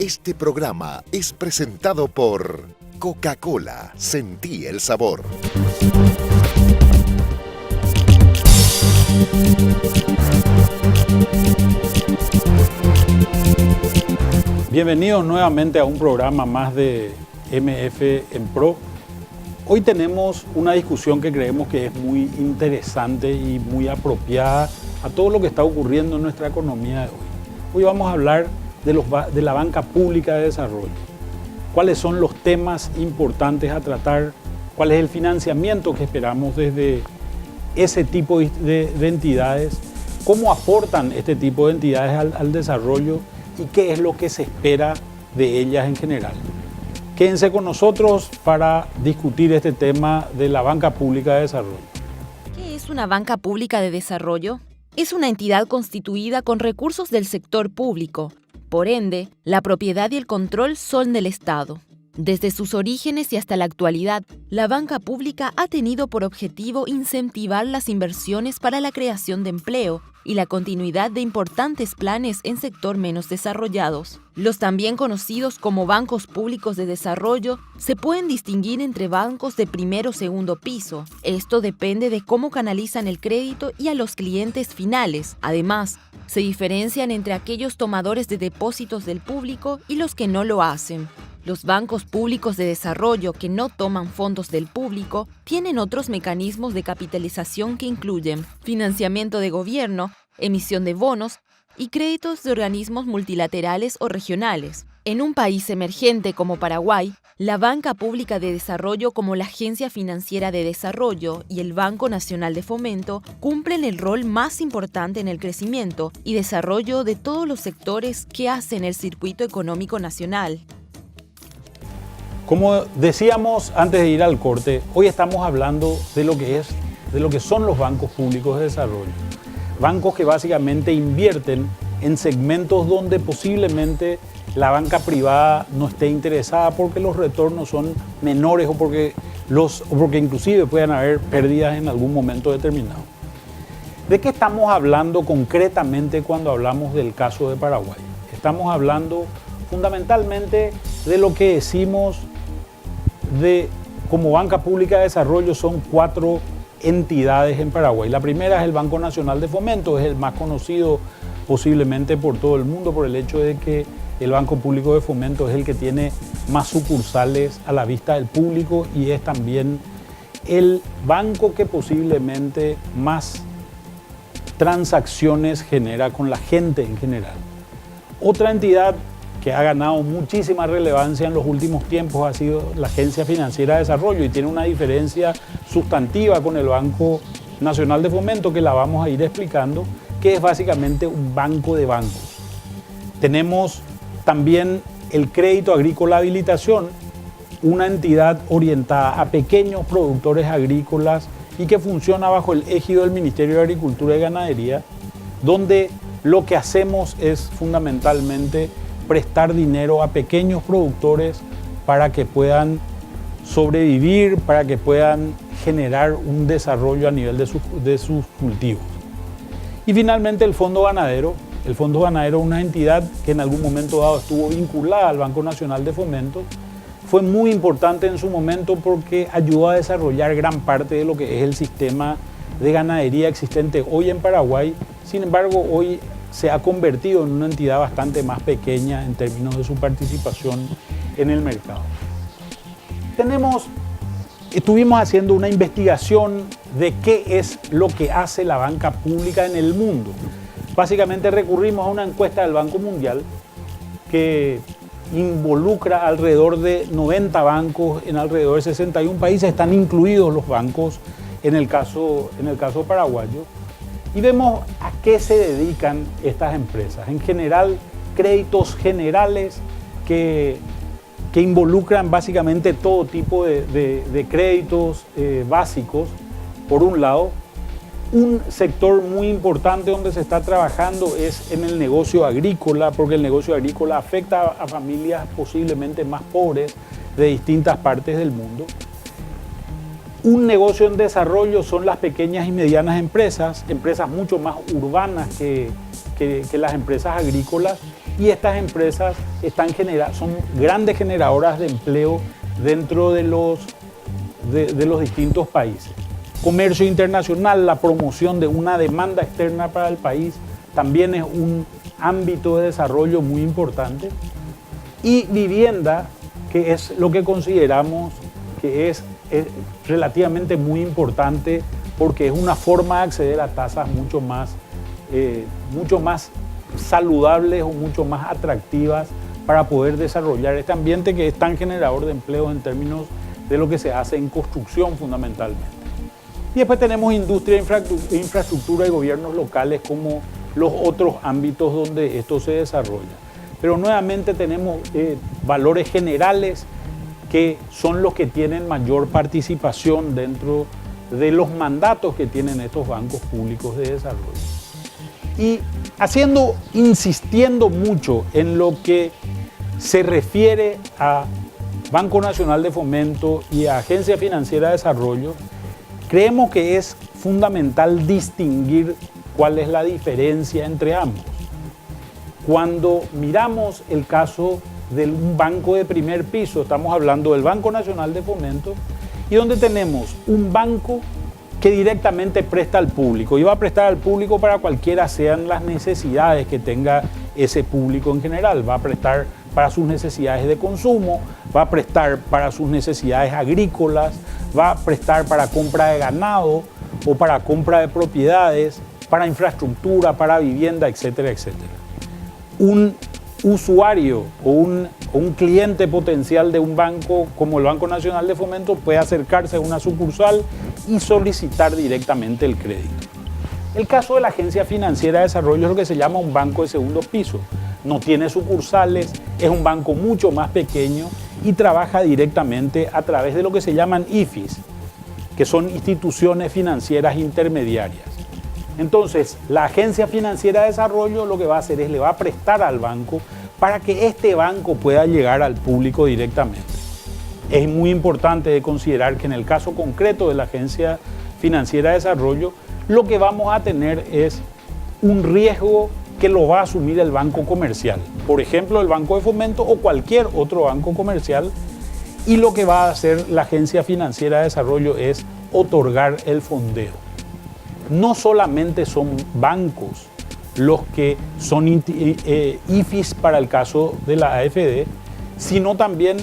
Este programa es presentado por Coca-Cola. Sentí el sabor. Bienvenidos nuevamente a un programa más de MF en Pro. Hoy tenemos una discusión que creemos que es muy interesante y muy apropiada a todo lo que está ocurriendo en nuestra economía de hoy. Hoy vamos a hablar de la banca pública de desarrollo. ¿Cuáles son los temas importantes a tratar? ¿Cuál es el financiamiento que esperamos desde ese tipo de entidades? ¿Cómo aportan este tipo de entidades al desarrollo? ¿Y qué es lo que se espera de ellas en general? Quédense con nosotros para discutir este tema de la banca pública de desarrollo. ¿Qué es una banca pública de desarrollo? Es una entidad constituida con recursos del sector público. Por ende, la propiedad y el control son del Estado. Desde sus orígenes y hasta la actualidad, la banca pública ha tenido por objetivo incentivar las inversiones para la creación de empleo y la continuidad de importantes planes en sector menos desarrollados. Los también conocidos como bancos públicos de desarrollo se pueden distinguir entre bancos de primer o segundo piso. Esto depende de cómo canalizan el crédito y a los clientes finales. Además, se diferencian entre aquellos tomadores de depósitos del público y los que no lo hacen. Los bancos públicos de desarrollo que no toman fondos del público tienen otros mecanismos de capitalización que incluyen financiamiento de gobierno, emisión de bonos y créditos de organismos multilaterales o regionales. En un país emergente como Paraguay, la Banca Pública de Desarrollo como la Agencia Financiera de Desarrollo y el Banco Nacional de Fomento cumplen el rol más importante en el crecimiento y desarrollo de todos los sectores que hacen el circuito económico nacional. Como decíamos antes de ir al corte, hoy estamos hablando de lo que son los bancos públicos de desarrollo. Bancos que básicamente invierten en segmentos donde posiblemente la banca privada no esté interesada porque los retornos son menores o porque inclusive puedan haber pérdidas en algún momento determinado. ¿De qué estamos hablando concretamente cuando hablamos del caso de Paraguay? Estamos hablando fundamentalmente de lo que decimos como banca pública de desarrollo. Son 4 entidades en Paraguay. La primera es el Banco Nacional de Fomento, es el más conocido posiblemente por todo el mundo por el hecho de que el Banco Público de Fomento es el que tiene más sucursales a la vista del público y es también el banco que posiblemente más transacciones genera con la gente en general. Otra entidad que ha ganado muchísima relevancia en los últimos tiempos ha sido la Agencia Financiera de Desarrollo y tiene una diferencia sustantiva con el Banco Nacional de Fomento que la vamos a ir explicando, que es básicamente un banco de bancos. Tenemos también el Crédito Agrícola Habilitación, una entidad orientada a pequeños productores agrícolas y que funciona bajo el ejido del Ministerio de Agricultura y Ganadería, donde lo que hacemos es fundamentalmente prestar dinero a pequeños productores para que puedan sobrevivir, para que puedan generar un desarrollo a nivel de sus cultivos. Y finalmente el Fondo Ganadero. El Fondo Ganadero es una entidad que en algún momento dado estuvo vinculada al Banco Nacional de Fomento. Fue muy importante en su momento porque ayudó a desarrollar gran parte de lo que es el sistema de ganadería existente hoy en Paraguay. Sin embargo, hoy se ha convertido en una entidad bastante más pequeña en términos de su participación en el mercado. Estuvimos haciendo una investigación de qué es lo que hace la banca pública en el mundo. Básicamente recurrimos a una encuesta del Banco Mundial que involucra alrededor de 90 bancos en alrededor de 61 países. Están incluidos los bancos en el caso paraguayo. Y vemos a qué se dedican estas empresas. En general, créditos generales que involucran básicamente todo tipo de créditos básicos, por un lado. Un sector muy importante donde se está trabajando es en el negocio agrícola, porque el negocio agrícola afecta a familias posiblemente más pobres de distintas partes del mundo. Un negocio en desarrollo son las pequeñas y medianas empresas mucho más urbanas que las empresas agrícolas y estas empresas son grandes generadoras de empleo dentro de los distintos países. Comercio internacional, la promoción de una demanda externa para el país, también es un ámbito de desarrollo muy importante. Y vivienda, que es lo que consideramos que es relativamente muy importante porque es una forma de acceder a tasas mucho más saludables o mucho más atractivas para poder desarrollar este ambiente que es tan generador de empleos en términos de lo que se hace en construcción fundamentalmente. Y después tenemos industria, infraestructura y gobiernos locales como los otros ámbitos donde esto se desarrolla. Pero nuevamente tenemos valores generales que son los que tienen mayor participación dentro de los mandatos que tienen estos bancos públicos de desarrollo. Y insistiendo mucho en lo que se refiere a Banco Nacional de Fomento y a Agencia Financiera de Desarrollo, creemos que es fundamental distinguir cuál es la diferencia entre ambos. Cuando miramos el caso de un banco de primer piso, estamos hablando del Banco Nacional de Fomento, y donde tenemos un banco que directamente presta al público y va a prestar al público para cualquiera sean las necesidades que tenga ese público en general. Va a prestar para sus necesidades de consumo, va a prestar para sus necesidades agrícolas, va a prestar para compra de ganado o para compra de propiedades, para infraestructura, para vivienda, etcétera, etcétera. Un usuario o un cliente potencial de un banco como el Banco Nacional de Fomento puede acercarse a una sucursal y solicitar directamente el crédito. El caso de la Agencia Financiera de Desarrollo es lo que se llama un banco de segundo piso. No tiene sucursales, es un banco mucho más pequeño y trabaja directamente a través de lo que se llaman IFIs, que son instituciones financieras intermediarias. Entonces, la Agencia Financiera de Desarrollo lo que va a hacer es le va a prestar al banco para que este banco pueda llegar al público directamente. Es muy importante de considerar que en el caso concreto de la Agencia Financiera de Desarrollo, lo que vamos a tener es un riesgo que lo va a asumir el banco comercial, por ejemplo, el Banco de Fomento o cualquier otro banco comercial, y lo que va a hacer la Agencia Financiera de Desarrollo es otorgar el fondeo. No solamente son bancos los que son IFIs para el caso de la AFD, sino también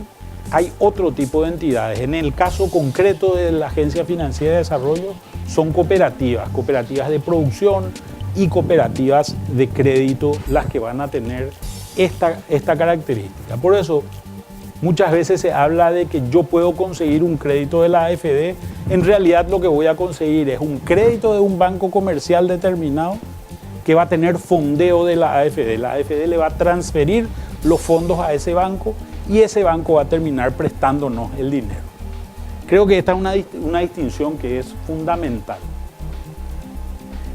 hay otro tipo de entidades. En el caso concreto de la Agencia Financiera de Desarrollo son cooperativas de producción y cooperativas de crédito las que van a tener esta característica. Por eso, muchas veces se habla de que yo puedo conseguir un crédito de la AFD. En realidad lo que voy a conseguir es un crédito de un banco comercial determinado que va a tener fondeo de la AFD. La AFD le va a transferir los fondos a ese banco y ese banco va a terminar prestándonos el dinero. Creo que esta es una distinción que es fundamental.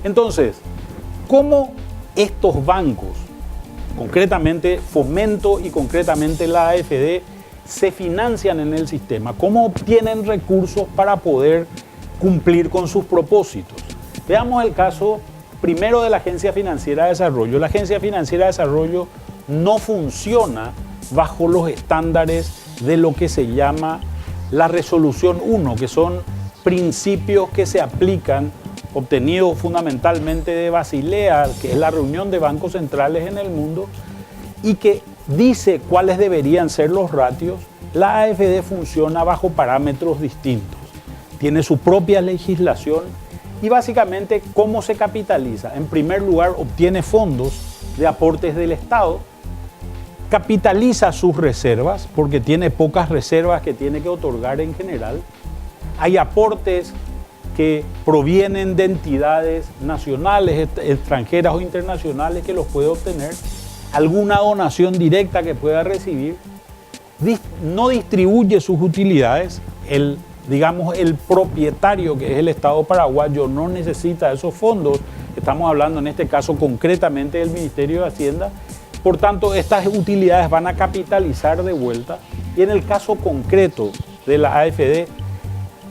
Entonces, ¿cómo estos bancos, concretamente Fomento y concretamente la AFD, se financian en el sistema? ¿Cómo obtienen recursos para poder cumplir con sus propósitos? Veamos el caso primero de la Agencia Financiera de Desarrollo. La Agencia Financiera de Desarrollo no funciona bajo los estándares de lo que se llama la Resolución 1, que son principios que se aplican, obtenidos fundamentalmente de Basilea, que es la reunión de bancos centrales en el mundo, y que dice cuáles deberían ser los ratios. La AFD funciona bajo parámetros distintos, tiene su propia legislación y básicamente ¿cómo se capitaliza? En primer lugar, obtiene fondos de aportes del Estado, capitaliza sus reservas porque tiene pocas reservas que tiene que otorgar en general. Hay aportes que provienen de entidades nacionales, extranjeras o internacionales que los puede obtener, alguna donación directa que pueda recibir, no distribuye sus utilidades, el propietario, que es el Estado paraguayo, no necesita esos fondos. Estamos hablando en este caso concretamente del Ministerio de Hacienda. Por tanto, estas utilidades van a capitalizar de vuelta. Y en el caso concreto de la AFD,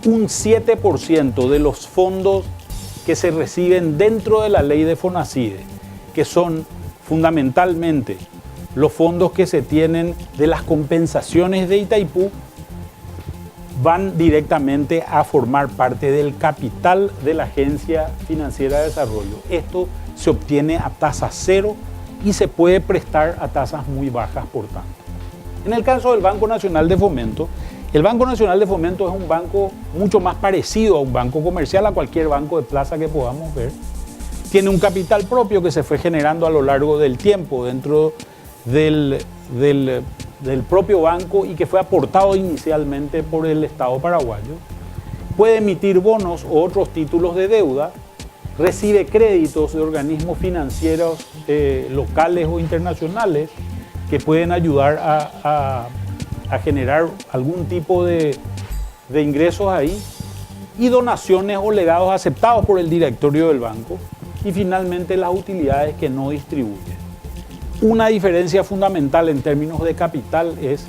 un 7% de los fondos que se reciben dentro de la ley de FONACIDE, que son fundamentalmente los fondos que se tienen de las compensaciones de Itaipú van directamente a formar parte del capital de la Agencia Financiera de Desarrollo. Esto se obtiene a tasa cero y se puede prestar a tasas muy bajas, por tanto. En el caso del Banco Nacional de Fomento, el Banco Nacional de Fomento es un banco mucho más parecido a un banco comercial, a cualquier banco de plaza que podamos ver. Tiene un capital propio que se fue generando a lo largo del tiempo dentro del propio banco y que fue aportado inicialmente por el Estado paraguayo. Puede emitir bonos o otros títulos de deuda, recibe créditos de organismos financieros locales o internacionales que pueden ayudar a generar algún tipo de ingresos ahí, y donaciones o legados aceptados por el directorio del banco, y finalmente las utilidades que no distribuye. Una diferencia fundamental en términos de capital es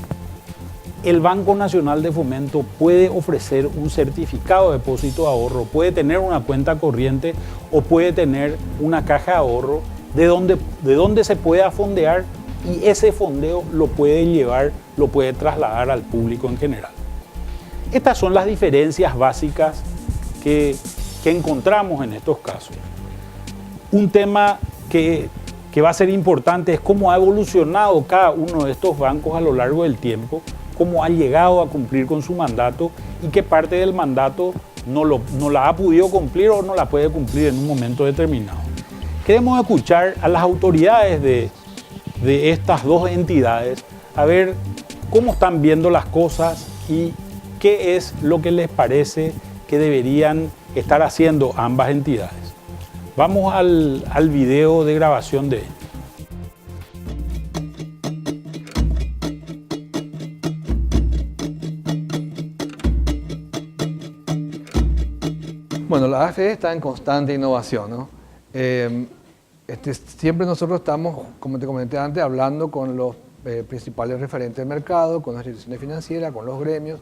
el Banco Nacional de Fomento puede ofrecer un certificado de depósito de ahorro, puede tener una cuenta corriente o puede tener una caja de ahorro de donde se pueda fondear, y ese fondeo lo puede llevar, lo puede trasladar al público en general. Estas son las diferencias básicas que encontramos en estos casos. Un tema que va a ser importante es cómo ha evolucionado cada uno de estos bancos a lo largo del tiempo, cómo ha llegado a cumplir con su mandato y qué parte del mandato no la ha podido cumplir o no la puede cumplir en un momento determinado. Queremos escuchar a las autoridades de estas dos entidades a ver cómo están viendo las cosas y qué es lo que les parece que deberían estar haciendo ambas entidades. Vamos al video de grabación de ellos. Bueno, la AFD está en constante innovación, ¿no? Siempre nosotros estamos, como te comenté antes, hablando con los principales referentes del mercado, con las instituciones financieras, con los gremios,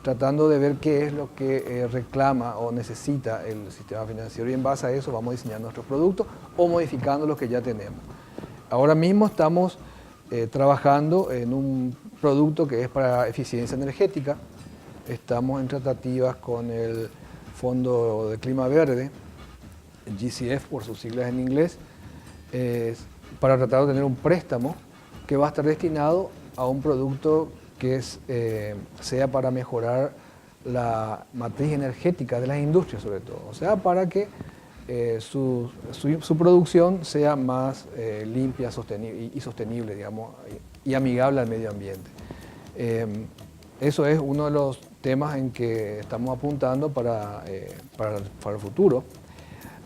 tratando de ver qué es lo que reclama o necesita el sistema financiero, y en base a eso vamos diseñando nuestros productos o modificando los que ya tenemos. Ahora mismo estamos trabajando en un producto que es para eficiencia energética. Estamos en tratativas con el Fondo de Clima Verde, GCF por sus siglas en inglés, para tratar de tener un préstamo que va a estar destinado a un producto que sea para mejorar la matriz energética de las industrias, sobre todo, o sea, para que su producción sea más limpia y sostenible, digamos, y amigable al medio ambiente. Eso es uno de los temas en que estamos apuntando para el futuro.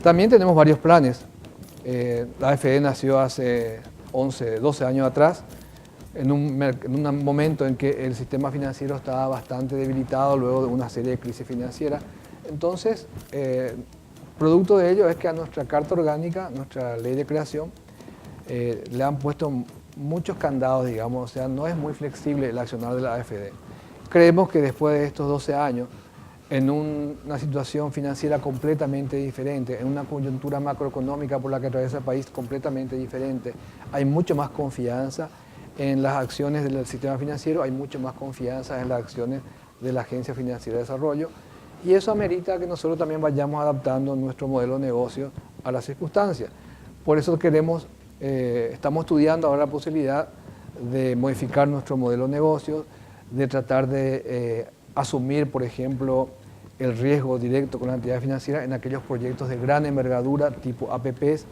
También tenemos varios planes. La AFD nació hace 12 años atrás, en un momento en que el sistema financiero estaba bastante debilitado luego de una serie de crisis financieras. Entonces, producto de ello es que a nuestra Carta Orgánica, nuestra ley de creación, le han puesto muchos candados, digamos, o sea, no es muy flexible el accionar de la AFD. Creemos que después de estos 12 años, en una situación financiera completamente diferente, en una coyuntura macroeconómica por la que atraviesa el país completamente diferente, hay mucho más confianza en las acciones del sistema financiero, hay mucho más confianza en las acciones de la Agencia Financiera de Desarrollo, y eso amerita que nosotros también vayamos adaptando nuestro modelo de negocio a las circunstancias. Por eso estamos estudiando ahora la posibilidad de modificar nuestro modelo de negocio, de tratar de asumir, por ejemplo, el riesgo directo con la entidad financiera en aquellos proyectos de gran envergadura tipo APPs.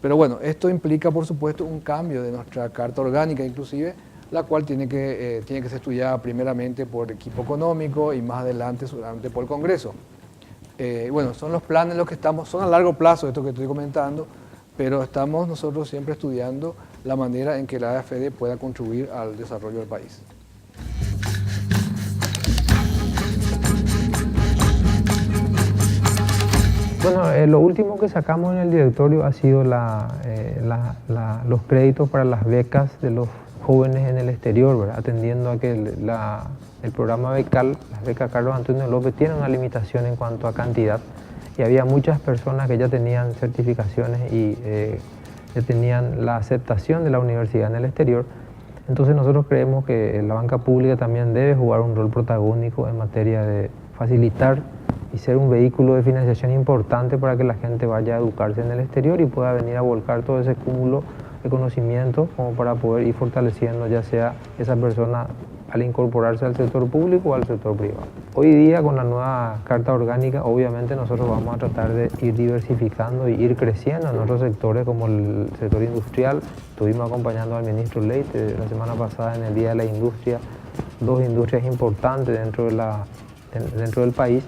Pero bueno, esto implica, por supuesto, un cambio de nuestra Carta Orgánica, inclusive, la cual tiene que ser estudiada primeramente por el equipo económico y más adelante seguramente por el Congreso. Bueno, son los planes en los que estamos, son a largo plazo esto que estoy comentando, pero estamos nosotros siempre estudiando la manera en que la AFD pueda contribuir al desarrollo del país. Bueno, lo último que sacamos en el directorio ha sido los créditos para las becas de los jóvenes en el exterior, ¿verdad? Atendiendo a que el programa becal, las becas Carlos Antonio López, tiene una limitación en cuanto a cantidad, y había muchas personas que ya tenían certificaciones y tenían la aceptación de la universidad en el exterior. Entonces nosotros creemos que la banca pública también debe jugar un rol protagónico en materia de facilitar y ser un vehículo de financiación importante para que la gente vaya a educarse en el exterior y pueda venir a volcar todo ese cúmulo de conocimiento como para poder ir fortaleciendo ya sea esa persona al incorporarse al sector público o al sector privado. Hoy día con la nueva Carta Orgánica obviamente nosotros vamos a tratar de ir diversificando y ir creciendo en otros sectores como el sector industrial. Estuvimos acompañando al ministro Leite la semana pasada en el Día de la Industria, 2 industrias importantes dentro del país.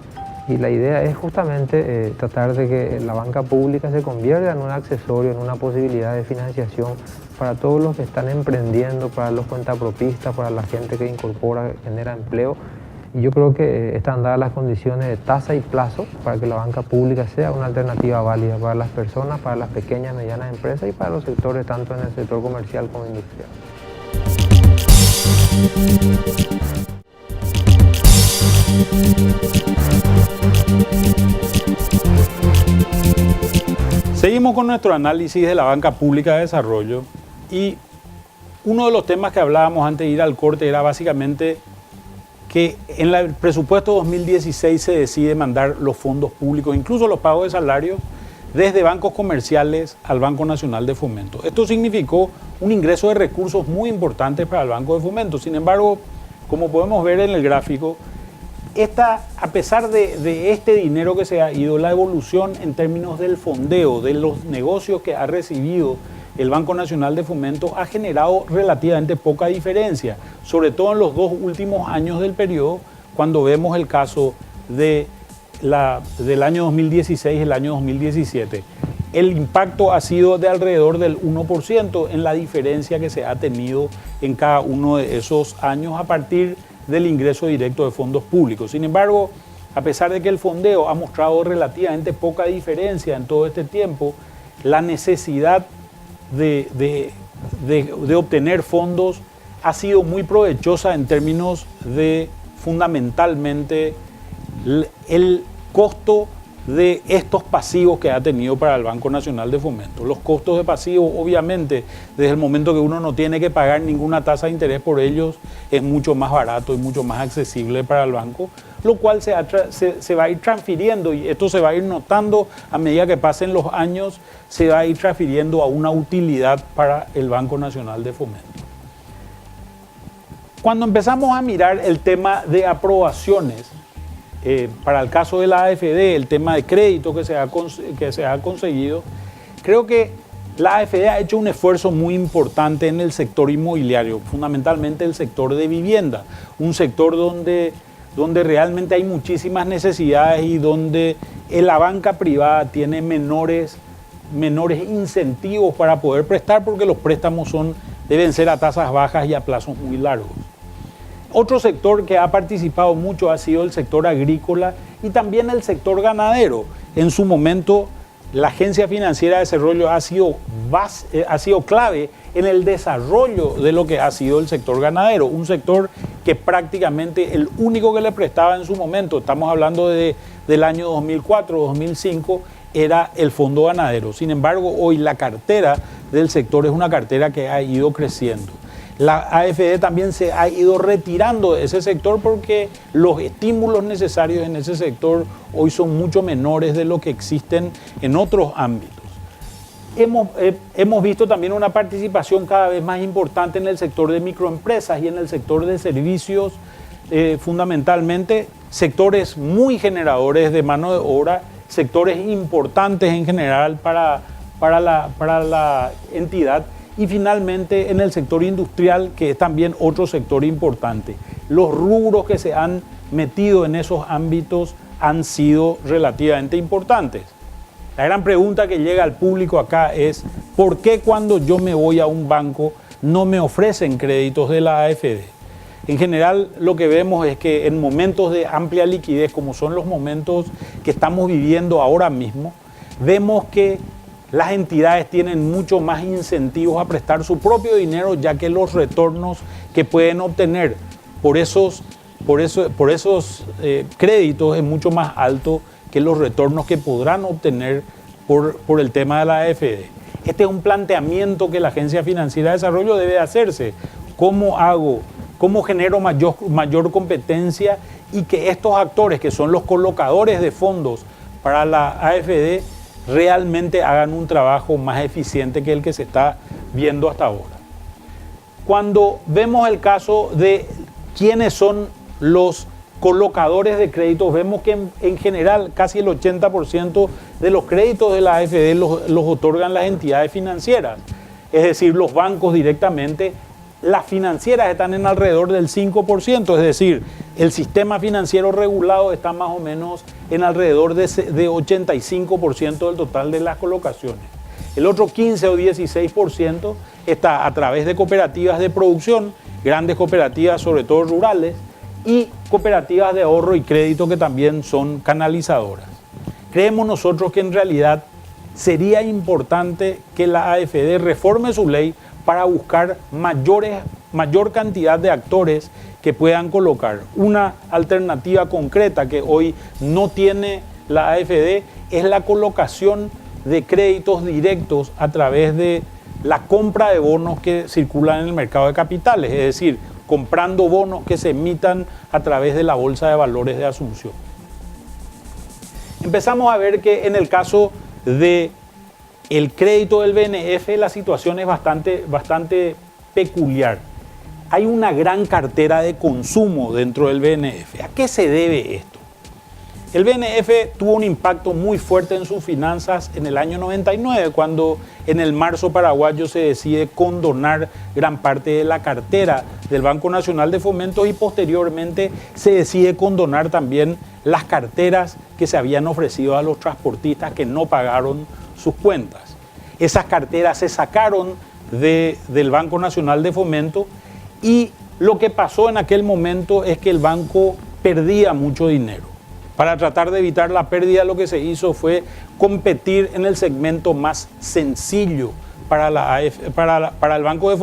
Y la idea es justamente tratar de que la banca pública se convierta en un accesorio, en una posibilidad de financiación para todos los que están emprendiendo, para los cuentapropistas, para la gente que incorpora, genera empleo. Y yo creo que están dadas las condiciones de tasa y plazo para que la banca pública sea una alternativa válida para las personas, para las pequeñas y medianas empresas y para los sectores, tanto en el sector comercial como industrial. Seguimos con nuestro análisis de la banca pública de desarrollo y uno de los temas que hablábamos antes de ir al corte era básicamente que en el presupuesto 2016 se decide mandar los fondos públicos, incluso los pagos de salarios, desde bancos comerciales al Banco Nacional de Fomento. Esto significó un ingreso de recursos muy importante para el Banco de Fomento. Sin embargo, como podemos ver en el gráfico, a pesar de este dinero que se ha ido, la evolución en términos del fondeo, de los negocios que ha recibido el Banco Nacional de Fomento, ha generado relativamente poca diferencia, sobre todo en los 2 últimos años del periodo, cuando vemos el caso del año 2016 y el año 2017. El impacto ha sido de alrededor del 1% en la diferencia que se ha tenido en cada uno de esos años a partir del ingreso directo de fondos públicos. Sin embargo, a pesar de que el fondeo ha mostrado relativamente poca diferencia en todo este tiempo, la necesidad de obtener fondos ha sido muy provechosa en términos de, fundamentalmente, el costo de estos pasivos que ha tenido para el Banco Nacional de Fomento. Los costos de pasivos, obviamente, desde el momento que uno no tiene que pagar ninguna tasa de interés por ellos, es mucho más barato y mucho más accesible para el banco, lo cual se va a ir transfiriendo y esto se va a ir notando a medida que pasen los años, se va a ir transfiriendo a una utilidad para el Banco Nacional de Fomento. Cuando empezamos a mirar el tema de aprobaciones, para el caso de la AFD, el tema de crédito que se ha conseguido, creo que la AFD ha hecho un esfuerzo muy importante en el sector inmobiliario, fundamentalmente el sector de vivienda, un sector donde realmente hay muchísimas necesidades y donde la banca privada tiene menores incentivos para poder prestar porque los préstamos deben ser a tasas bajas y a plazos muy largos. Otro sector que ha participado mucho ha sido el sector agrícola y también el sector ganadero. En su momento, la Agencia Financiera de Desarrollo ha sido clave en el desarrollo de lo que ha sido el sector ganadero, un sector que prácticamente el único que le prestaba en su momento, estamos hablando del año 2004-2005, era el Fondo Ganadero. Sin embargo, hoy la cartera del sector es una cartera que ha ido creciendo. La AFD también se ha ido retirando de ese sector porque los estímulos necesarios en ese sector hoy son mucho menores de lo que existen en otros ámbitos. Hemos visto también una participación cada vez más importante en el sector de microempresas y en el sector de servicios, fundamentalmente sectores muy generadores de mano de obra, sectores importantes en general para la entidad. Y finalmente en el sector industrial, que es también otro sector importante. Los rubros que se han metido en esos ámbitos han sido relativamente importantes. La gran pregunta que llega al público acá es, ¿por qué cuando yo me voy a un banco no me ofrecen créditos de la AFD? En general, lo que vemos es que en momentos de amplia liquidez, como son los momentos que estamos viviendo ahora mismo, vemos que las entidades tienen mucho más incentivos a prestar su propio dinero, ya que los retornos que pueden obtener por esos créditos es mucho más alto que los retornos que podrán obtener por el tema de la AFD. Este es un planteamiento que la Agencia Financiera de Desarrollo debe hacerse. ¿Cómo hago? ¿Cómo genero mayor competencia y que estos actores, que son los colocadores de fondos para la AFD, realmente hagan un trabajo más eficiente que el que se está viendo hasta ahora? Cuando vemos el caso de quiénes son los colocadores de créditos, vemos que en general casi el 80% de los créditos de la AFD los otorgan las entidades financieras, es decir, los bancos directamente. Las financieras están en alrededor del 5%, es decir, el sistema financiero regulado está más o menos en alrededor de 85% del total de las colocaciones. El otro 15 o 16% está a través de cooperativas de producción, grandes cooperativas, sobre todo rurales, y cooperativas de ahorro y crédito que también son canalizadoras. Creemos nosotros que en realidad sería importante que la AFD reforme su ley para buscar mayor cantidad de actores que puedan colocar. Una alternativa concreta que hoy no tiene la AFD es la colocación de créditos directos a través de la compra de bonos que circulan en el mercado de capitales, es decir, comprando bonos que se emitan a través de la Bolsa de Valores de Asunción. Empezamos a ver que en el caso de el crédito del BNF la situación es bastante peculiar. Hay una gran cartera de consumo dentro del BNF. ¿A qué se debe esto? El BNF tuvo un impacto muy fuerte en sus finanzas en el año 99, cuando en el marzo paraguayo se decide condonar gran parte de la cartera del Banco Nacional de Fomento y posteriormente se decide condonar también las carteras que se habían ofrecido a los transportistas que no pagaron sus cuentas. Esas carteras se sacaron del Banco Nacional de Fomento y lo que pasó en aquel momento es que el banco perdía mucho dinero. Para tratar de evitar la pérdida, lo que se hizo fue competir en el segmento más sencillo para el Banco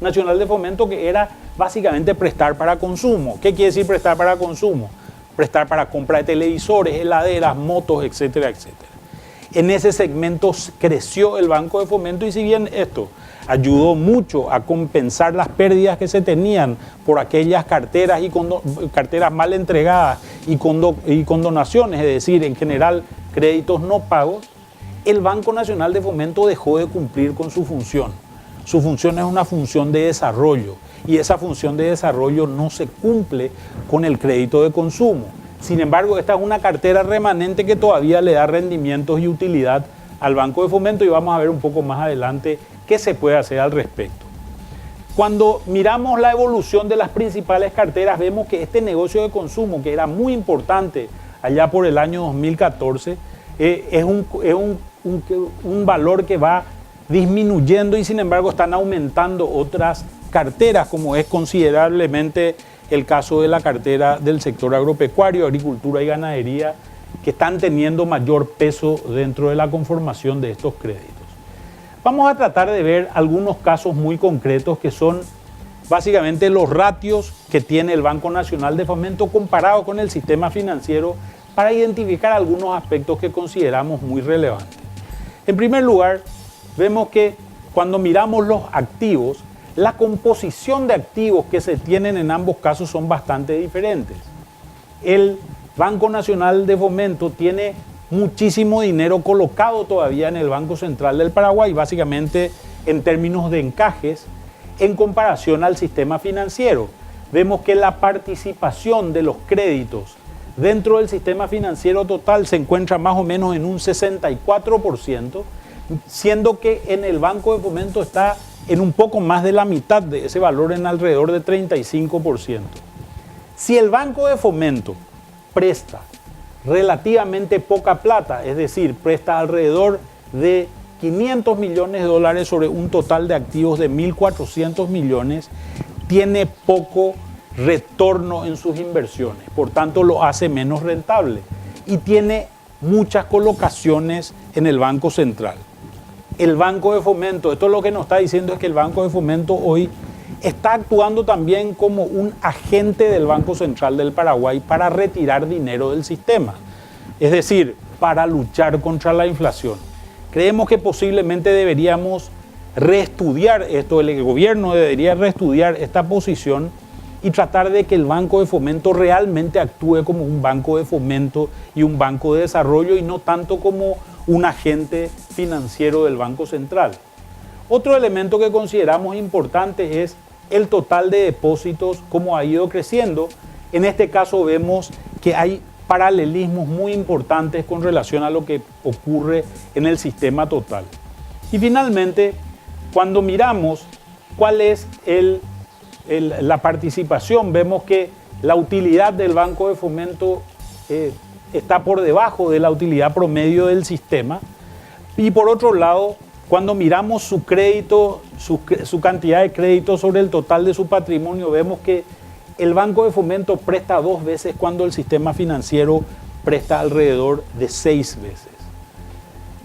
Nacional de Fomento, que era básicamente prestar para consumo. ¿Qué quiere decir prestar para consumo? Prestar para compra de televisores, heladeras, motos, etcétera, etcétera. En ese segmento creció el Banco de Fomento y si bien esto ayudó mucho a compensar las pérdidas que se tenían por aquellas carteras y carteras mal entregadas y condonaciones, es decir, en general créditos no pagos, el Banco Nacional de Fomento dejó de cumplir con su función. Su función es una función de desarrollo y esa función de desarrollo no se cumple con el crédito de consumo. Sin embargo, esta es una cartera remanente que todavía le da rendimientos y utilidad al Banco de Fomento y vamos a ver un poco más adelante qué se puede hacer al respecto. Cuando miramos la evolución de las principales carteras, vemos que este negocio de consumo, que era muy importante allá por el año 2014, es un valor que va disminuyendo y sin embargo están aumentando otras carteras, como es considerablemente el caso de la cartera del sector agropecuario, agricultura y ganadería, que están teniendo mayor peso dentro de la conformación de estos créditos. Vamos a tratar de ver algunos casos muy concretos que son básicamente los ratios que tiene el Banco Nacional de Fomento comparado con el sistema financiero para identificar algunos aspectos que consideramos muy relevantes. En primer lugar, vemos que cuando miramos los activos, la composición de activos que se tienen en ambos casos son bastante diferentes. El Banco Nacional de Fomento tiene muchísimo dinero colocado todavía en el Banco Central del Paraguay, básicamente en términos de encajes, en comparación al sistema financiero. Vemos que la participación de los créditos dentro del sistema financiero total se encuentra más o menos en un 64%, siendo que en el Banco de Fomento está en un poco más de la mitad de ese valor, en alrededor de 35%. Si el Banco de Fomento presta relativamente poca plata, es decir, presta alrededor de 500 millones de dólares sobre un total de activos de 1.400 millones, tiene poco retorno en sus inversiones, por tanto lo hace menos rentable y tiene muchas colocaciones en el Banco Central. El Banco de Fomento, esto lo que nos está diciendo es que el Banco de Fomento hoy está actuando también como un agente del Banco Central del Paraguay para retirar dinero del sistema, es decir, para luchar contra la inflación. Creemos que posiblemente deberíamos reestudiar esto, el gobierno debería reestudiar esta posición y tratar de que el Banco de Fomento realmente actúe como un banco de fomento y un banco de desarrollo y no tanto como un agente financiero del Banco Central. Otro elemento que consideramos importante es el total de depósitos, cómo ha ido creciendo. En este caso vemos que hay paralelismos muy importantes con relación a lo que ocurre en el sistema total. Y finalmente, cuando miramos cuál es la participación, vemos que la utilidad del Banco de Fomento está por debajo de la utilidad promedio del sistema. Y por otro lado, cuando miramos su crédito, su cantidad de crédito sobre el total de su patrimonio, vemos que el Banco de Fomento presta 2 veces cuando el sistema financiero presta alrededor de 6 veces.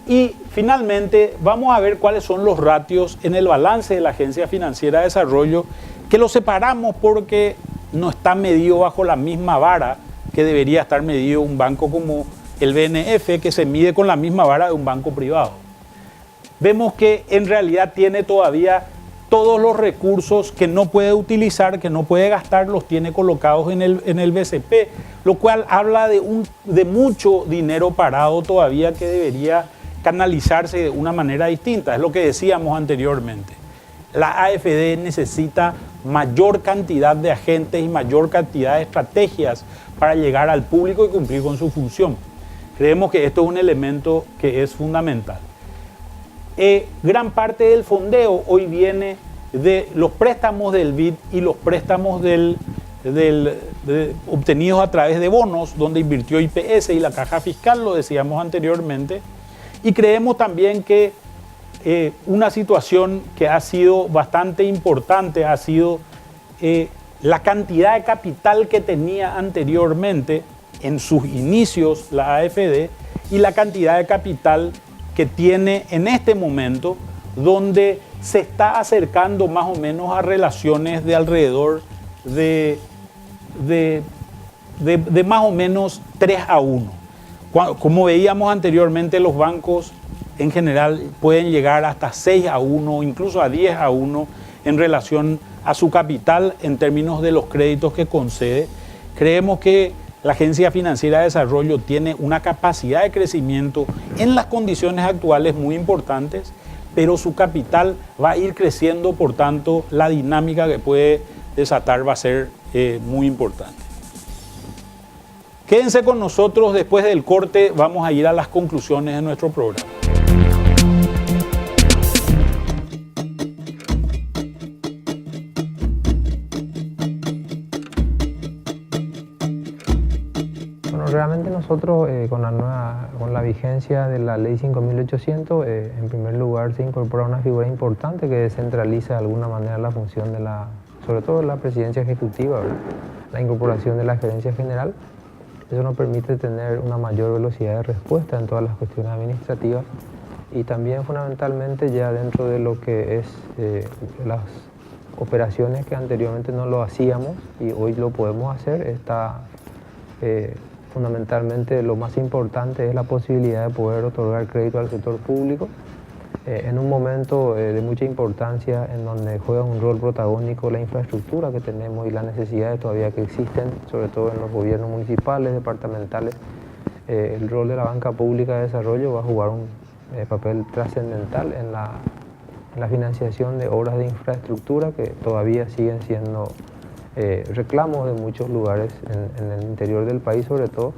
Y finalmente vamos a ver cuáles son los ratios en el balance de la Agencia Financiera de Desarrollo, que lo separamos porque no está medido bajo la misma vara que debería estar medido un banco como el BNF, que se mide con la misma vara de un banco privado. Vemos que en realidad tiene todavía todos los recursos que no puede utilizar, que no puede gastar, los tiene colocados en el BCP, lo cual habla de mucho dinero parado todavía que debería canalizarse de una manera distinta. Es lo que decíamos anteriormente. La AFD necesita mayor cantidad de agentes y mayor cantidad de estrategias para llegar al público y cumplir con su función. Creemos que esto es un elemento que es fundamental. Gran parte del fondeo hoy viene de los préstamos del BID y los préstamos obtenidos a través de bonos, donde invirtió IPS y la caja fiscal, lo decíamos anteriormente. Y creemos también que una situación que ha sido bastante importante ha sido la cantidad de capital que tenía anteriormente en sus inicios la AFD y la cantidad de capital que tiene en este momento, donde se está acercando más o menos a relaciones de alrededor de más o menos 3-1. Como veíamos anteriormente, los bancos en general pueden llegar hasta 6-1, incluso a 10-1 en relación a su capital en términos de los créditos que concede. Creemos que la Agencia Financiera de Desarrollo tiene una capacidad de crecimiento en las condiciones actuales muy importantes, pero su capital va a ir creciendo, por tanto, la dinámica que puede desatar va a ser muy importante. Quédense con nosotros, después del corte vamos a ir a las conclusiones de nuestro programa. Realmente nosotros con la vigencia de la ley 5.800, en primer lugar se incorpora una figura importante que descentraliza de alguna manera la función sobre todo de la presidencia ejecutiva, ¿verdad? La incorporación de la gerencia general. Eso nos permite tener una mayor velocidad de respuesta en todas las cuestiones administrativas y también fundamentalmente ya dentro de lo que es las operaciones que anteriormente no lo hacíamos y hoy lo podemos hacer. Fundamentalmente lo más importante es la posibilidad de poder otorgar crédito al sector público en un momento de mucha importancia en donde juega un rol protagónico la infraestructura que tenemos y las necesidades todavía que existen, sobre todo en los gobiernos municipales, departamentales. El rol de la banca pública de desarrollo va a jugar un papel trascendental en la financiación de obras de infraestructura que todavía siguen siendo reclamos de muchos lugares en el interior del país sobre todo,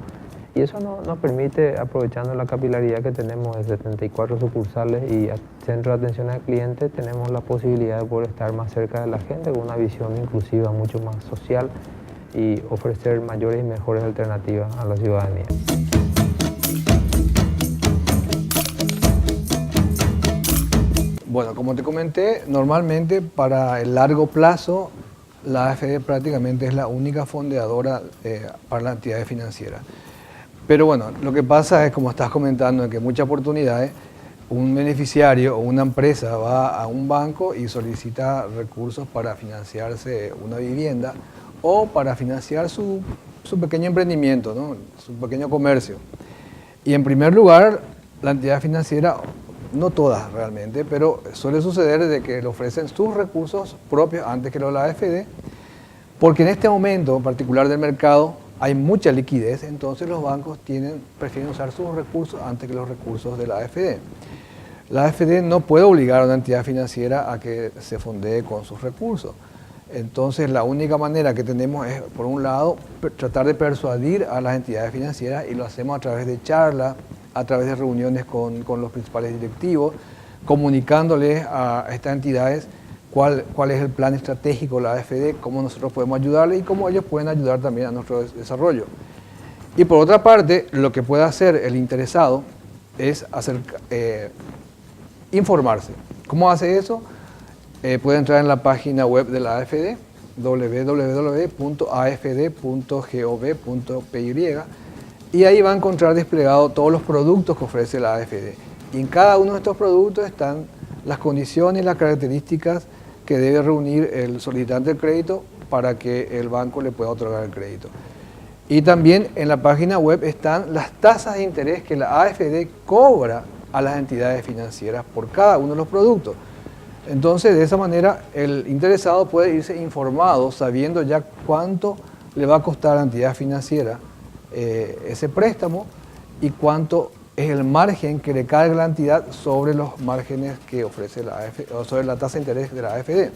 y eso nos permite, aprovechando la capilaridad que tenemos de 74 sucursales y centro de atención al cliente, tenemos la posibilidad de poder estar más cerca de la gente con una visión inclusiva mucho más social y ofrecer mayores y mejores alternativas a la ciudadanía. Bueno, como te comenté, normalmente para el largo plazo la AFD prácticamente es la única fondeadora para la entidad financiera. Pero bueno, lo que pasa es, como estás comentando, que en muchas oportunidades un beneficiario o una empresa va a un banco y solicita recursos para financiarse una vivienda o para financiar su pequeño emprendimiento, ¿no? Su pequeño comercio. Y en primer lugar, la entidad financiera no todas realmente, pero suele suceder de que le ofrecen sus recursos propios antes que los de la AFD, porque en este momento en particular del mercado hay mucha liquidez, entonces los bancos prefieren usar sus recursos antes que los recursos de la AFD. La AFD no puede obligar a una entidad financiera a que se fondee con sus recursos. Entonces la única manera que tenemos es, por un lado, tratar de persuadir a las entidades financieras, y lo hacemos a través de charlas, a través de reuniones con los principales directivos, comunicándoles a estas entidades cuál es el plan estratégico de la AFD, cómo nosotros podemos ayudarles y cómo ellos pueden ayudar también a nuestro desarrollo. Y por otra parte, lo que puede hacer el interesado es informarse. ¿Cómo hace eso? Puede entrar en la página web de la AFD, www.afd.gov.py, y ahí va a encontrar desplegado todos los productos que ofrece la AFD. Y en cada uno de estos productos están las condiciones y las características que debe reunir el solicitante del crédito para que el banco le pueda otorgar el crédito. Y también en la página web están las tasas de interés que la AFD cobra a las entidades financieras por cada uno de los productos. Entonces, de esa manera, el interesado puede irse informado, sabiendo ya cuánto le va a costar a la entidad financiera ese préstamo y cuánto es el margen que le carga la entidad sobre los márgenes que ofrece la AFD, o sobre la tasa de interés de la AFD.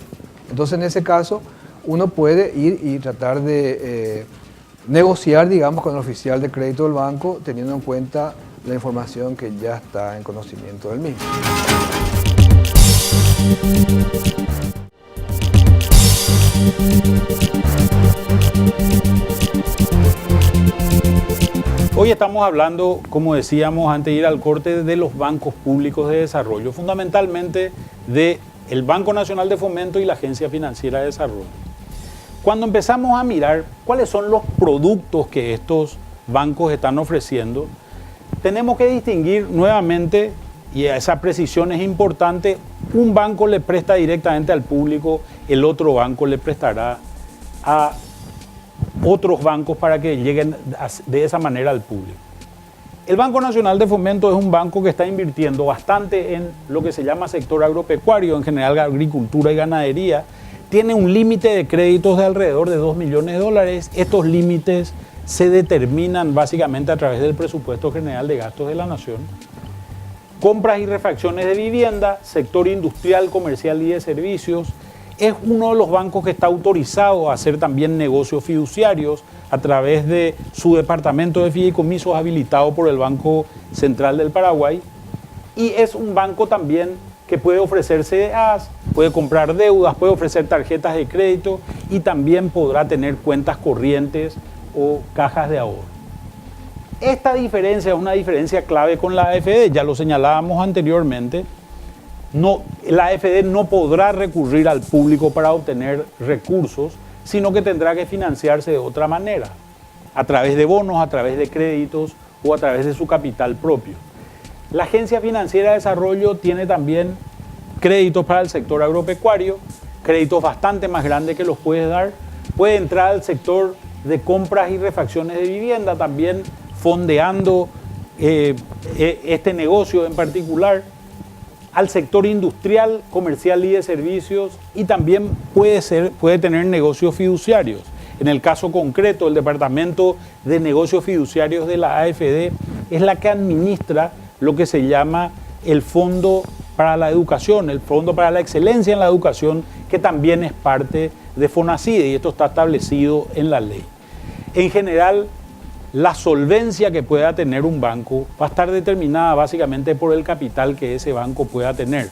Entonces, en ese caso, uno puede ir y tratar de negociar, digamos, con el oficial de crédito del banco, teniendo en cuenta la información que ya está en conocimiento del mismo. Hoy estamos hablando, como decíamos antes de ir al corte, de los bancos públicos de desarrollo, fundamentalmente del Banco Nacional de Fomento y la Agencia Financiera de Desarrollo. Cuando empezamos a mirar cuáles son los productos que estos bancos están ofreciendo, tenemos que distinguir nuevamente, y esa precisión es importante: un banco le presta directamente al público, el otro banco le prestará a otros bancos para que lleguen de esa manera al público. El Banco Nacional de Fomento es un banco que está invirtiendo bastante en lo que se llama sector agropecuario, en general agricultura y ganadería. Tiene un límite de créditos de alrededor de $2 millones. Estos límites se determinan básicamente a través del Presupuesto General de Gastos de la Nación. Compras y refacciones de vivienda, sector industrial, comercial y de servicios. Es uno de los bancos que está autorizado a hacer también negocios fiduciarios a través de su departamento de fideicomisos habilitado por el Banco Central del Paraguay. Y es un banco también que puede ofrecer CDAs, puede comprar deudas, puede ofrecer tarjetas de crédito y también podrá tener cuentas corrientes o cajas de ahorro. Esta diferencia es una diferencia clave con la AFD, ya lo señalábamos anteriormente. La AFD no podrá recurrir al público para obtener recursos, sino que tendrá que financiarse de otra manera, a través de bonos, a través de créditos o a través de su capital propio. La Agencia Financiera de Desarrollo tiene también créditos para el sector agropecuario, créditos bastante más grandes que los puede dar. Puede entrar al sector de compras y refacciones de vivienda, también fondeando este negocio en particular, al sector industrial, comercial y de servicios, y también puede tener negocios fiduciarios. En el caso concreto, el Departamento de Negocios Fiduciarios de la AFD es la que administra lo que se llama el Fondo para la Educación, el Fondo para la Excelencia en la Educación, que también es parte de FONACIDE, y esto está establecido en la ley. En general, la solvencia que pueda tener un banco va a estar determinada básicamente por el capital que ese banco pueda tener.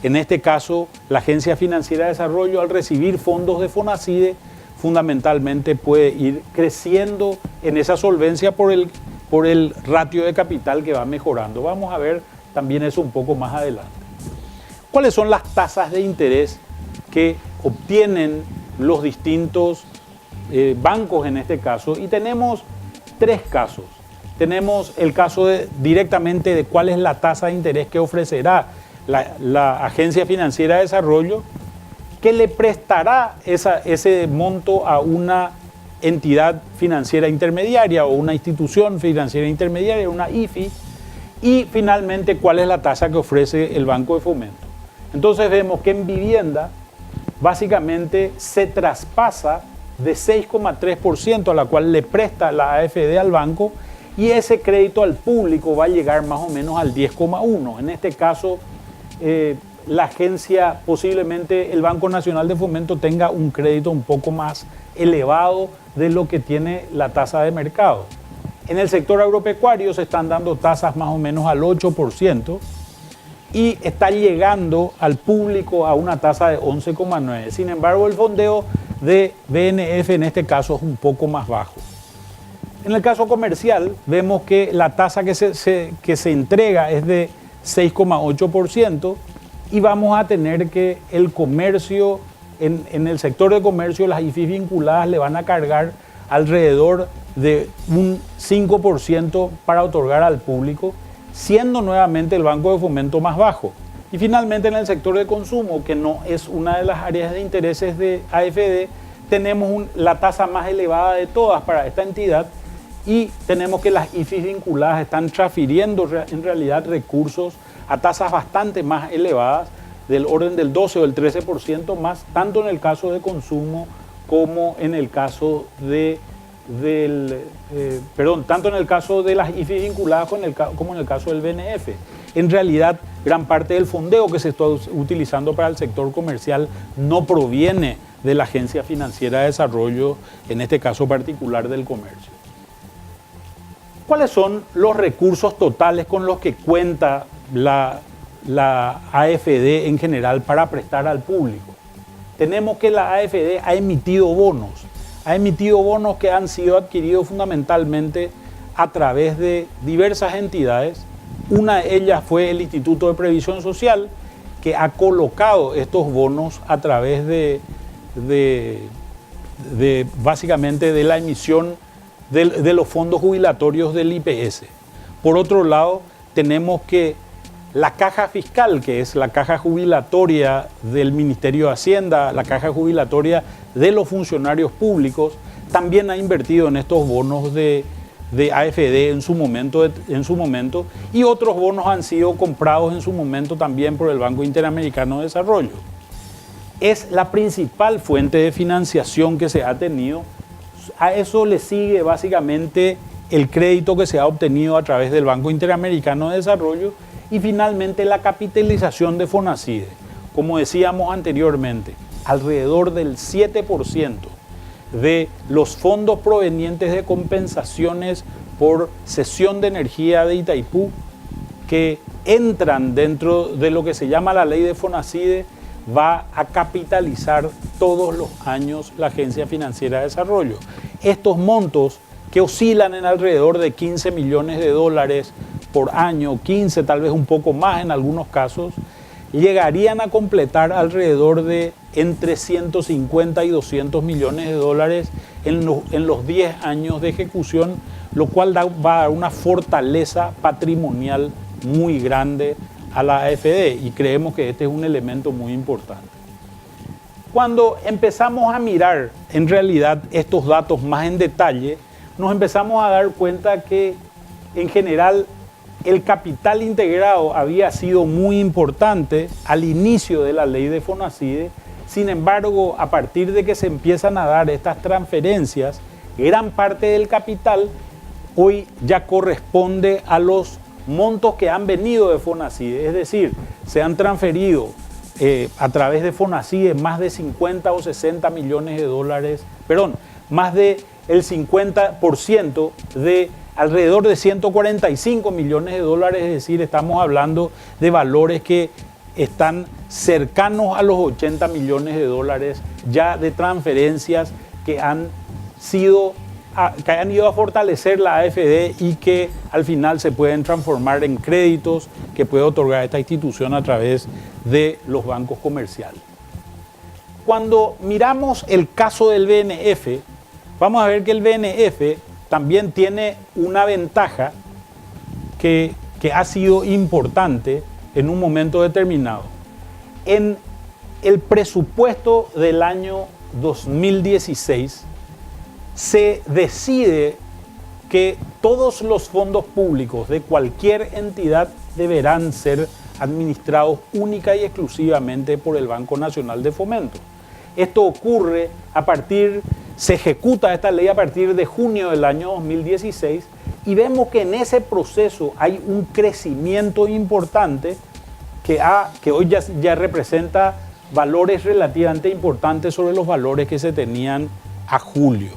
En este caso, la Agencia Financiera de Desarrollo, al recibir fondos de FONACIDE, fundamentalmente puede ir creciendo en esa solvencia por el ratio de capital que va mejorando. Vamos a ver también eso un poco más adelante. ¿Cuáles son las tasas de interés que obtienen los distintos bancos en este caso? Y tenemos tres casos. Tenemos el caso directamente de cuál es la tasa de interés que ofrecerá la Agencia Financiera de Desarrollo, que le prestará ese monto a una entidad financiera intermediaria o una institución financiera intermediaria, una IFI, Y finalmente, ¿cuál es la tasa que ofrece el Banco de Fomento? Entonces vemos que en vivienda básicamente se traspasa de 6,3% a la cual le presta la AFD al banco, y ese crédito al público va a llegar más o menos al 10,1%. En este caso, la agencia, posiblemente el Banco Nacional de Fomento tenga un crédito un poco más elevado de lo que tiene la tasa de mercado. En el sector agropecuario se están dando tasas más o menos al 8% y está llegando al público a una tasa de 11,9%. Sin embargo, el fondeo de BNF en este caso es un poco más bajo. En el caso comercial, vemos que la tasa que se entrega es de 6,8%, y vamos a tener que el comercio, en el sector de comercio, las IFIs vinculadas le van a cargar alrededor de un 5% para otorgar al público, siendo nuevamente el Banco de Fomento más bajo. Y finalmente, en el sector de consumo, que no es una de las áreas de intereses de AFD, tenemos la tasa más elevada de todas para esta entidad, y tenemos que las IFIs vinculadas están transfiriendo en realidad recursos a tasas bastante más elevadas, del orden del 12 o del 13% más, tanto en el caso de consumo como en el caso tanto en el caso de las IFIs vinculadas como en el caso del BNF. En realidad, gran parte del fondeo que se está utilizando para el sector comercial no proviene de la Agencia Financiera de Desarrollo, en este caso particular del comercio. ¿Cuáles son los recursos totales con los que cuenta la AFD en general para prestar al público? Tenemos que la AFD ha emitido bonos que han sido adquiridos fundamentalmente a través de diversas entidades. Una de ellas fue el Instituto de Previsión Social, que ha colocado estos bonos a través de básicamente de la emisión de los fondos jubilatorios del IPS. Por otro lado, tenemos que la caja fiscal, que es la caja jubilatoria del Ministerio de Hacienda, la caja jubilatoria de los funcionarios públicos, también ha invertido en estos bonos de AFD en su momento, y otros bonos han sido comprados en su momento también por el Banco Interamericano de Desarrollo. Es la principal fuente de financiación que se ha tenido. A eso le sigue básicamente el crédito que se ha obtenido a través del Banco Interamericano de Desarrollo, y finalmente la capitalización de FONACIDE. Como decíamos anteriormente, alrededor del 7% de los fondos provenientes de compensaciones por cesión de energía de Itaipú, que entran dentro de lo que se llama la ley de FONACIDE, va a capitalizar todos los años la Agencia Financiera de Desarrollo. Estos montos, que oscilan en alrededor de 15 millones de dólares por año, 15, tal vez un poco más en algunos casos, llegarían a completar alrededor de entre 150 y 200 millones de dólares en los 10 años de ejecución, lo cual va a dar una fortaleza patrimonial muy grande a la AFD, y creemos que este es un elemento muy importante. Cuando empezamos a mirar en realidad estos datos más en detalle, nos empezamos a dar cuenta que en general el capital integrado había sido muy importante al inicio de la ley de FONACIDE. Sin embargo, a partir de que se empiezan a dar estas transferencias, gran parte del capital hoy ya corresponde a los montos que han venido de FONACIDE. Es decir, se han transferido a través de FONACIDE más de 50 o 60 millones de dólares, más del 50% de alrededor de 145 millones de dólares, es decir, estamos hablando de valores que están cercanos a los 80 millones de dólares ya de transferencias que han ido a fortalecer la AFD y que al final se pueden transformar en créditos que puede otorgar esta institución a través de los bancos comerciales. Cuando miramos el caso del BNF, vamos a ver que el BNF también tiene una ventaja que ha sido importante en un momento determinado. En el presupuesto del año 2016 se decide que todos los fondos públicos de cualquier entidad deberán ser administrados única y exclusivamente por el Banco Nacional de Fomento. Esto ocurre se ejecuta esta ley a partir de junio del año 2016 y vemos que en ese proceso hay un crecimiento importante que hoy ya representa valores relativamente importantes sobre los valores que se tenían a julio.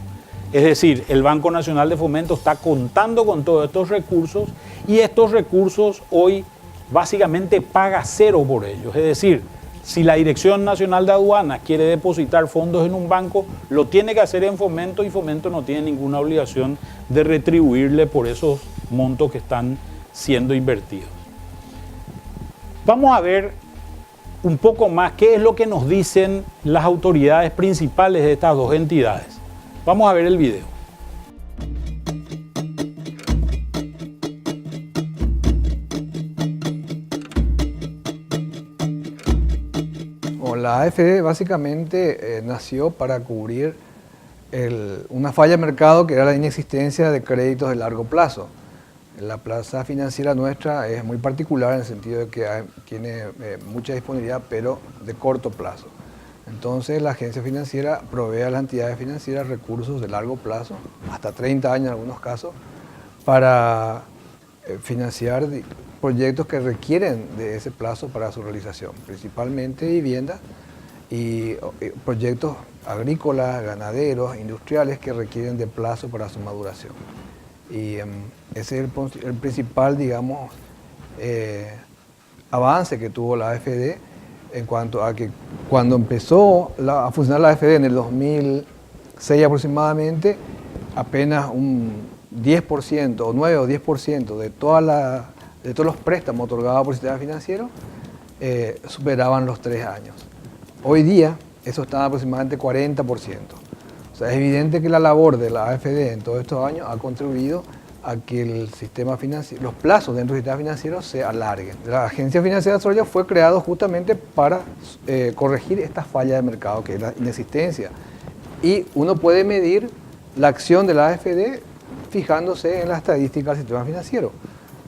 Es decir, el Banco Nacional de Fomento está contando con todos estos recursos y estos recursos hoy básicamente paga cero por ellos. Es decir, si la Dirección Nacional de Aduanas quiere depositar fondos en un banco, lo tiene que hacer en Fomento y Fomento no tiene ninguna obligación de retribuirle por esos montos que están siendo invertidos. Vamos a ver un poco más qué es lo que nos dicen las autoridades principales de estas dos entidades. Vamos a ver el video. La AFD básicamente nació para cubrir una falla de mercado que era la inexistencia de créditos de largo plazo. La plaza financiera nuestra es muy particular en el sentido de que tiene mucha disponibilidad, pero de corto plazo. Entonces la agencia financiera provee a las entidades financieras recursos de largo plazo, hasta 30 años en algunos casos, para financiar proyectos que requieren de ese plazo para su realización, principalmente viviendas y proyectos agrícolas, ganaderos, industriales que requieren de plazo para su maduración. Y ese es el principal, digamos, avance que tuvo la AFD en cuanto a que cuando empezó a funcionar la AFD en el 2006 aproximadamente, apenas un 10% o 9 o 10% de todos los préstamos otorgados por el sistema financiero superaban los 3 años. Hoy día eso está aproximadamente 40%. O sea, es evidente que la labor de la AFD en todos estos años ha contribuido a que el sistema financiero, los plazos dentro del sistema financiero se alarguen. La Agencia Financiera de Desarrollo fue creada justamente para corregir esta falla de mercado, que es la inexistencia. Y uno puede medir la acción de la AFD fijándose en la estadística del sistema financiero.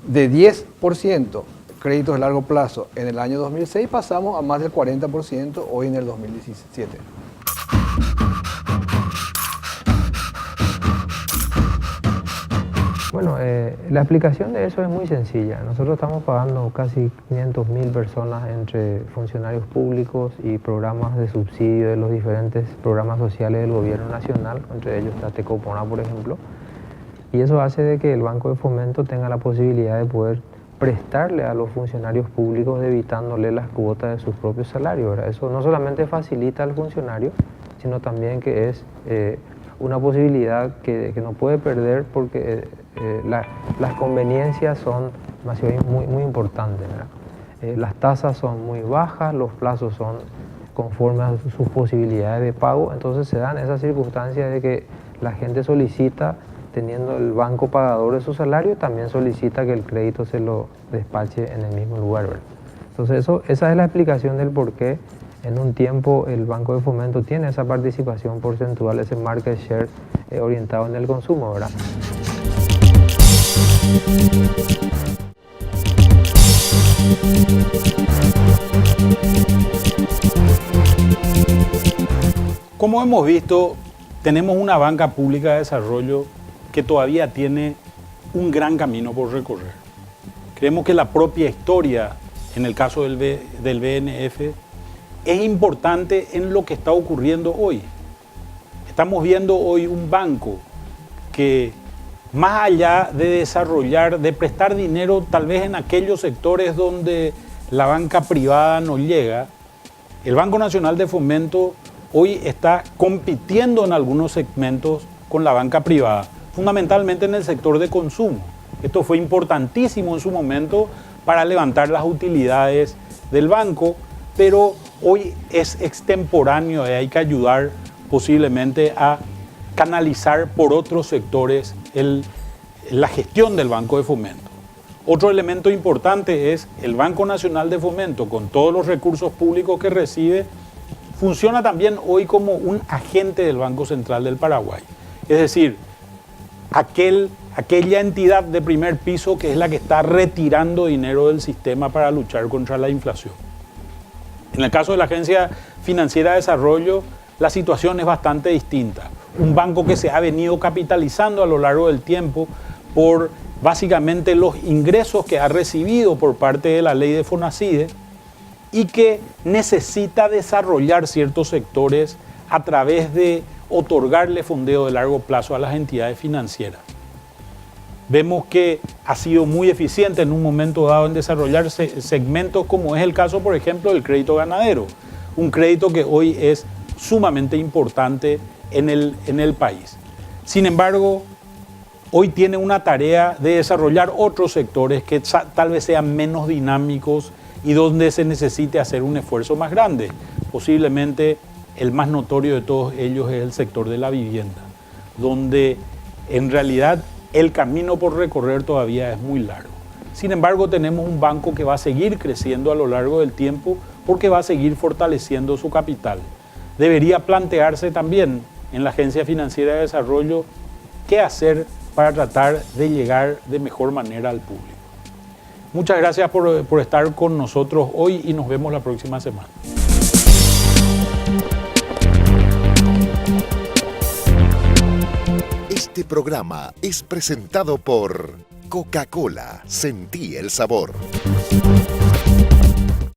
De 10% créditos de largo plazo en el año 2006 pasamos a más del 40% hoy en el 2017. Bueno, la explicación de eso es muy sencilla. Nosotros estamos pagando casi 500.000 personas entre funcionarios públicos y programas de subsidio de los diferentes programas sociales del gobierno nacional, entre ellos está Tecopona, por ejemplo. Y eso hace de que el Banco de Fomento tenga la posibilidad de poder prestarle a los funcionarios públicos evitándole las cuotas de sus propios salarios, ¿verdad? Eso no solamente facilita al funcionario, sino también que es una posibilidad que no puede perder porque las conveniencias son muy importantes, ¿verdad? Las tasas son muy bajas, los plazos son conforme a sus posibilidades de pago, entonces se dan esas circunstancias de que la gente solicita, teniendo el banco pagador de su salario, también solicita que el crédito se lo despache en el mismo lugar, ¿verdad? Entonces esa es la explicación del por qué en un tiempo el Banco de Fomento tiene esa participación porcentual, ese market share orientado en el consumo, ¿verdad? Como hemos visto, tenemos una banca pública de desarrollo que todavía tiene un gran camino por recorrer. Creemos que la propia historia, en el caso del BNF, es importante en lo que está ocurriendo hoy. Estamos viendo hoy un banco que, más allá de desarrollar, de prestar dinero tal vez en aquellos sectores donde la banca privada no llega, el Banco Nacional de Fomento hoy está compitiendo en algunos segmentos con la banca privada, fundamentalmente en el sector de consumo. Esto fue importantísimo en su momento para levantar las utilidades del banco, pero hoy es extemporáneo y hay que ayudar posiblemente a canalizar por otros sectores la gestión del Banco de Fomento. Otro elemento importante es el Banco Nacional de Fomento, con todos los recursos públicos que recibe, funciona también hoy como un agente del Banco Central del Paraguay. Es decir, aquella entidad de primer piso que es la que está retirando dinero del sistema para luchar contra la inflación. En el caso de la Agencia Financiera de Desarrollo, la situación es bastante distinta. Un banco que se ha venido capitalizando a lo largo del tiempo por básicamente los ingresos que ha recibido por parte de la ley de FONACIDE y que necesita desarrollar ciertos sectores a través de otorgarle fondeo de largo plazo a las entidades financieras. Vemos que ha sido muy eficiente en un momento dado en desarrollar segmentos como es el caso, por ejemplo, del crédito ganadero, un crédito que hoy es sumamente importante en el país. Sin embargo, hoy tiene una tarea de desarrollar otros sectores que tal vez sean menos dinámicos y donde se necesite hacer un esfuerzo más grande. Posiblemente el más notorio de todos ellos es el sector de la vivienda, donde en realidad el camino por recorrer todavía es muy largo. Sin embargo, tenemos un banco que va a seguir creciendo a lo largo del tiempo porque va a seguir fortaleciendo su capital. Debería plantearse también en la Agencia Financiera de Desarrollo qué hacer para tratar de llegar de mejor manera al público. Muchas gracias por estar con nosotros hoy y nos vemos la próxima semana. Este programa es presentado por Coca-Cola. Sentí el sabor.